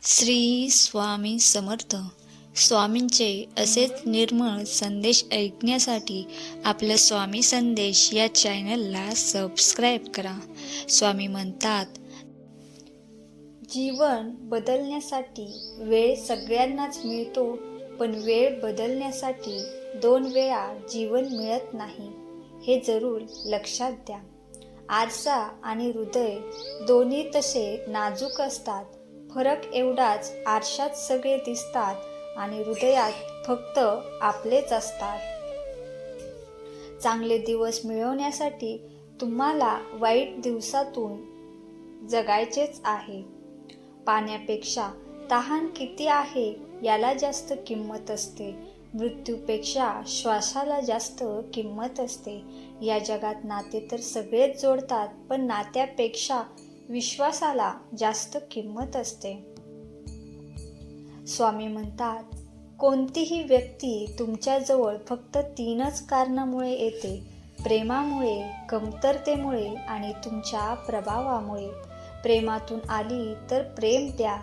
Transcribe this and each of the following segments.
श्री स्वामी समर्थ. स्वामींचे असेच निर्मळ संदेश ऐकण्यासाठी आपलं स्वामी संदेश या चॅनलला सबस्क्राईब करा. स्वामी म्हणतात, जीवन बदलण्यासाठी वेळ सगळ्यांनाच मिळतो, पण वेळ बदलण्यासाठी 2 वेळा जीवन मिळत नाही, हे जरूर लक्षात द्या. आरसा आणि हृदय दोन्ही तसे नाजूक असतात. फरक एवढाच, आरशात सगळे दिसतात आणि हृदयात फक्त आपलेच असतात. चांगले दिवस मिळवण्यासाठी तुम्हाला वाईट दिवसातून जगायचेच आहे. पाण्यापेक्षा तहान किती आहे याला जास्त किंमत असते. मृत्यूपेक्षा श्वासाला जास्त किंमत असते. या जगात नाते तर सगळेच जोडतात, पण नात्यापेक्षा विश्वासाला जास्त किंमत असते. स्वामी म्हणतात, कोणतीही व्यक्ती तुमच्याजवळ फक्त 3च कारणामुळे येते: प्रेमामुळे, कमतरतेमुळे आणि तुमच्या प्रभावामुळे. प्रेमातून आली तर प्रेम द्या,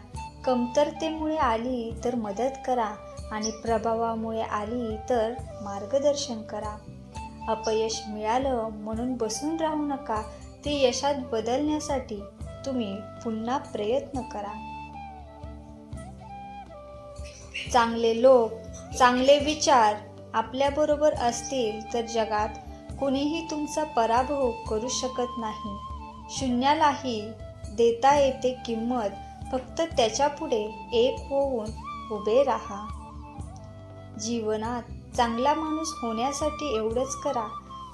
कमतरतेमुळे आली तर मदत करा आणि प्रभावामुळे आली तर मार्गदर्शन करा. अपयश मिळालं म्हणून बसून राहू नका. ते यशात बदलण्यासाठी तुम्ही पुन्हा प्रयत्न करा. चांगले लोक, चांगले विचार आपल्याबरोबर असतील तर जगात कुणीही तुमचा पराभव करू शकत नाही. शून्यालाही देता येते किंमत, फक्त त्याच्यापुढे एक होऊन उभे राहा. जीवनात चांगला माणूस होण्यासाठी एवढंच करा: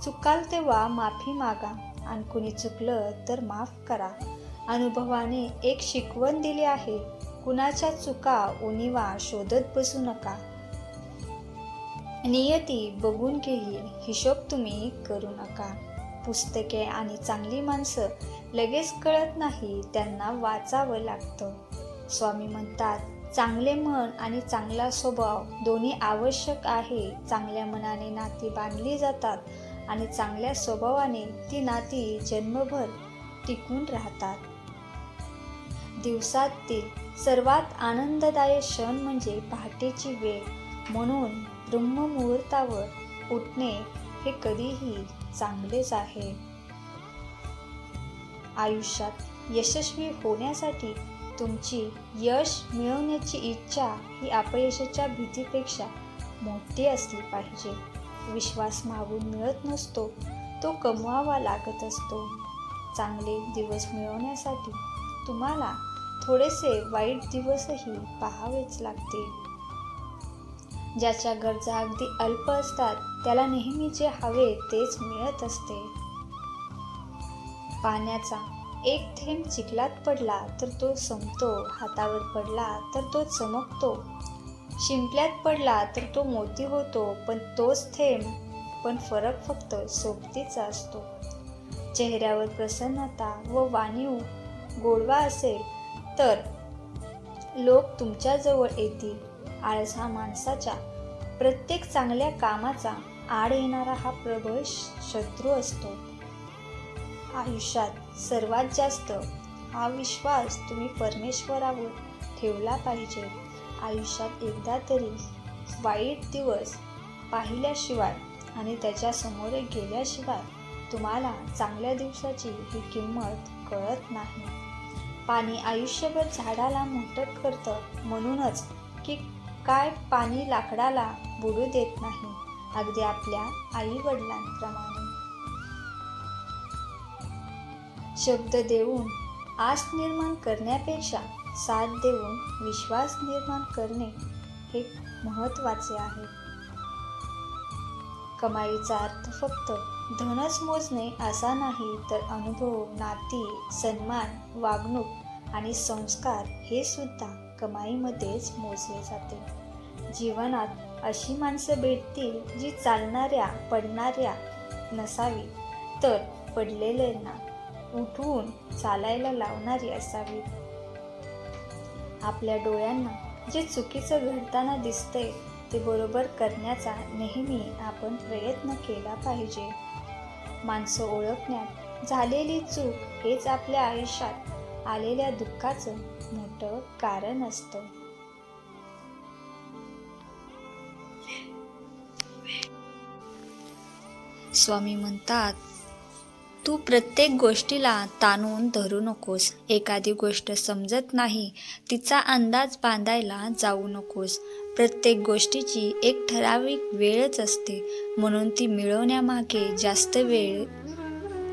चुकाल तेव्हा माफी मागा आणि कुणी चुकलं तर माफ करा. अनुभवाने एक शिकवण दिली आहे: कुणाच्या चुका उणिवा शोधत बसू नका. नियती बघून घेईल, हिशोब तुम्ही करू नका. पुस्तके आणि चांगली माणसं लगेच कळत नाही, त्यांना वाचावं लागतं. स्वामी म्हणतात, चांगले मन आणि चांगला स्वभाव दोन्ही आवश्यक आहे. चांगल्या मनाने नाती बांधली जातात आणि चांगल्या स्वभावाने ती नाती जन्मभर टिकून राहतात. दिवसातील सर्वात आनंददायक क्षण म्हणजे पहाटेची वेळ, म्हणून ब्रह्ममुहूर्तावर उठणे हे कधीही चांगलेच आहे. आयुष्यात यशस्वी होण्यासाठी तुमची यश मिळवण्याची इच्छा ही अपयशाच्या भीतीपेक्षा मोठी असली पाहिजे. विश्वास मागून मिळत नसतो, तो कमवावा लागत असतो. चांगले दिवस मिळवण्यासाठी तुम्हाला थोडेसे वाईट दिवसही पाहावेच लागतील. ज्याच्या गरजा अगदी अल्प असतात त्याला नेहमी जे हवे तेच मिळत असते. पाण्याचा एक थेंब चिखलात पडला तर तो संपतो, हातावर पडला तर तो चमकतो, शिंपल्यात पडला तर तो मोती होतो, पण तोच थेंब, पण फरक फक्त सोबतीचा असतो. चेहऱ्यावर प्रसन्नता व वाणीव गोडवा असेल तर लोक तुमच्याजवळ येतील. आळस हा माणसाच्या प्रत्येक चांगल्या कामाचा आड येणारा हा प्रबळ शत्रू असतो. आयुष्यात सर्वात जास्त हा विश्वास तुम्ही परमेश्वरावर ठेवला पाहिजे. आयुष्यात एकदा तरी वाईट दिवस पाहिल्याशिवाय आणि त्याच्या समोर गेल्याशिवाय तुम्हाला चांगल्या दिवसाची ही किंमत कळत नाही. पाणी आयुष्यभर झाडाला मोठं करतं, म्हणूनच की काय पाणी लाकडाला बुडू देत नाही, अगदी आपल्या आई वडिलांप्रमाणे. शब्द देऊन आस निर्माण करण्यापेक्षा साथ देऊन विश्वास निर्माण करणे हे महत्त्वाचे आहे. कमाईचा अर्थ फक्त धनच मोजणे असा नाही, तर अनुभव, नाती, सन्मान, वागणूक आणि संस्कार हे सुद्धा कमाईमध्येच मोजले जाते. जीवनात अशी माणसं भेटतील जी चालणाऱ्या पडणाऱ्या नसावी, तर पडलेल्यांना उठवून चालायला लावणारी असावी. आपल्या डोळ्यांना जे चुकीचं घडताना दिसतंय ते बरोबर करण्याचा नेहमी आपण प्रयत्न केला पाहिजे. माणसं ओळखण्यात झालेली चूक हेच आपल्या आयुष्यात आलेल्या दुःखाचं मोठं मोठं कारण असतं. स्वामी म्हणतात, तू प्रत्येक गोष्टीला ताणून धरू नकोस. एखादी गोष्ट समजत नाही तिचा अंदाज बांधायला जाऊ नकोस. प्रत्येक गोष्टीची एक ठराविक वेळच असते, म्हणून ती मिळवण्यामागे जास्त वेळ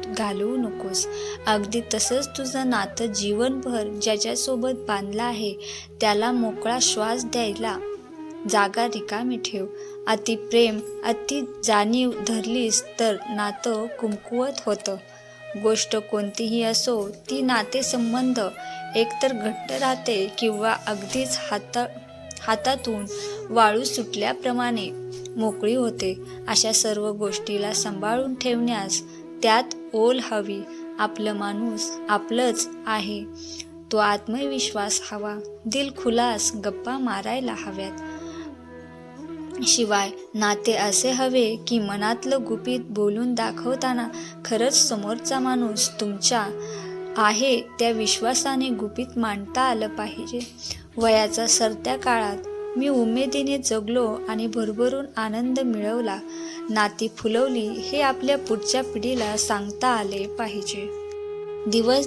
घालवू नकोस. अगदी तसंच तुझं नातं जीवनभर ज्याच्यासोबत बांधलं आहे त्याला मोकळा श्वास द्यायला जागा रिकामी ठेव. अति प्रेम, अति जाणीव धरलीस तर नातं कमकुवत होतं. गोष्ट कोणतीही असो, ती नातेसंबंध एकतर घट्ट राहते किंवा अगदीच हातातून वाळू सुटल्याप्रमाणे मोकळी होते. अशा सर्व गोष्टीला सांभाळून ठेवण्यास त्यात ओल हवी. आपलं माणूस आपलंच आहे तो आत्मविश्वास हवा. दिलखुलास गप्पा मारायला हव्यात. शिवाय नाते असे हवे की मनातलं गुपित बोलून दाखवताना खरंच समोरचा माणूस तुमच्या आहे त्या विश्वासाने गुपित मांडता आलं पाहिजे. वयाच्या सरत्या काळात मी उमेदीने जगलो आणि भरभरून आनंद मिळवला, नाती फुलवली हे आपल्या पुढच्या पिढीला सांगता आले पाहिजे. दिवस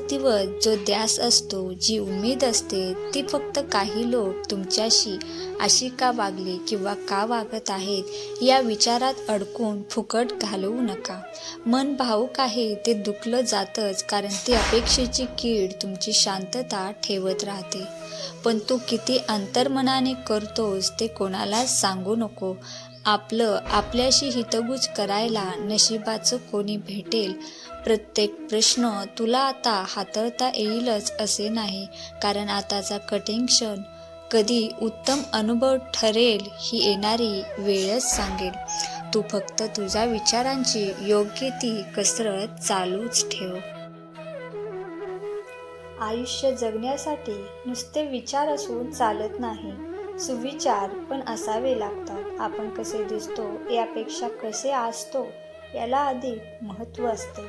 जो ध्यास असतो, जी उमेद असते, ती फक्त काही लोक तुमच्याशी अशी का वागली किंवा का वागत आहेत या विचारात अडकून फुकट घालवू नका. मन भावुक आहे ते दुखलं जातंच, कारण ती अपेक्षेची कीड तुमची शांतता ठेवत राहते. पण तू किती अंतर्मनाने करतोस ते कोणालाच सांगू नको. आपल्याशी हितगुज करायला नशिबाचं कोणी भेटेल. प्रत्येक प्रश्न तुला आता हाताळता येईलच असे नाही, कारण आताचा कठीण क्षण कधी उत्तम अनुभव ठरेल ही येणारी वेळच सांगेल. तू फक्त तुझ्या विचारांची योग्य ती कसरत चालूच ठेव. आयुष्य जगण्यासाठी नुसते विचार असून चालत नाही, सुविचार पण असावे लागतात. आपण कसे दिसतो यापेक्षा कसे असतो याला अधिक महत्त्व असते.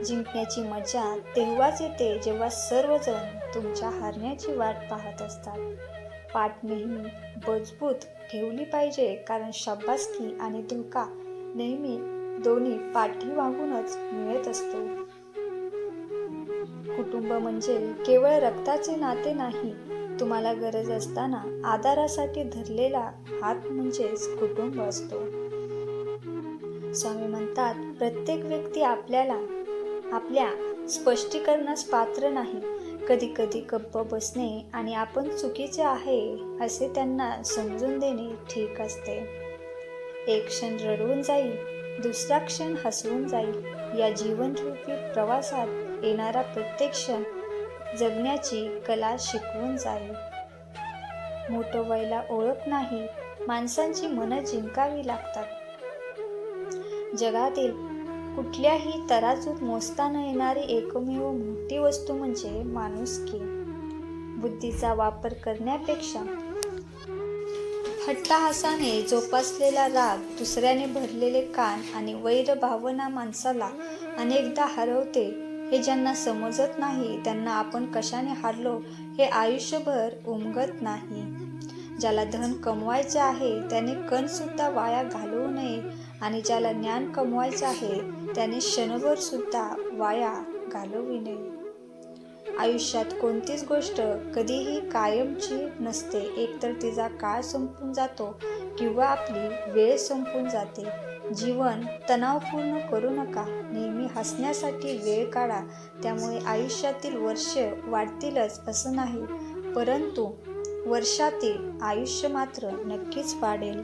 जिंकण्याची मजा तेव्हाच येते जेव्हा सर्वजण तुमच्या हारण्याची वाट पाहत असतात. पाठ नेहमी मजबूत ठेवली पाहिजे, कारण शाबासकी आणि धोका नेहमी दोन्ही पाठीमागूनच मिळत असतो. कुटुंब म्हणजे केवळ रक्ताचे नाते नाही, तुम्हाला गरज असताना आधारासाठी धरलेला हात म्हणजेच कुटुंब असतो. स्वामी म्हणतात, प्रत्येक व्यक्ती आपल्या स्पष्टीकरणास पात्र नाही. कधी कधी गप्प बसणे आणि आपण चुकीचे आहे असे त्यांना समजून देणे ठीक असते. एक क्षण रडवून जाईल, दुसरा क्षण हसवून जाईल. या जीवनरूपी प्रवासात येणारा प्रत्येक क्षण जगण्याची कला शिकवून जाईल. मोठं व्हायला ओळख नाही, माणसांची मनं जिंकावी लागतात. जगातील कुठल्याही तराजूत मोजता न येणारी एकमेव मोठी वस्तू म्हणजे माणुसकी. बुद्धीचा वापर करण्यापेक्षा हट्टहासाने जोपासलेला राग, दुसऱ्याने भरलेले कान आणि वैर भावना माणसाला अनेकदा हरवते. हे ज्यांना समजत नाही त्यांना आपण कशाने हारलो हे आयुष्यभर उमगत नाही. ज्याला धन कमवायचे आहे त्याने कणसुद्धा वाया घालवू नये, आणि ज्याला ज्ञान कमवायचे आहे त्याने क्षणभर सुद्धा वाया घालवू नये. आयुष्यात कोणतीच गोष्ट कधीही कायमची नसते. एकतर तिचा काळ संपून जातो किंवा आपली वेळ संपून जाते. जीवन तणावपूर्ण करू नका, नेहमी हसण्यासाठी वेळ काढा. त्यामुळे आयुष्यातील वर्ष वाढतीलच असं नाही, परंतु वर्षातील आयुष्य मात्र नक्कीच वाढेल.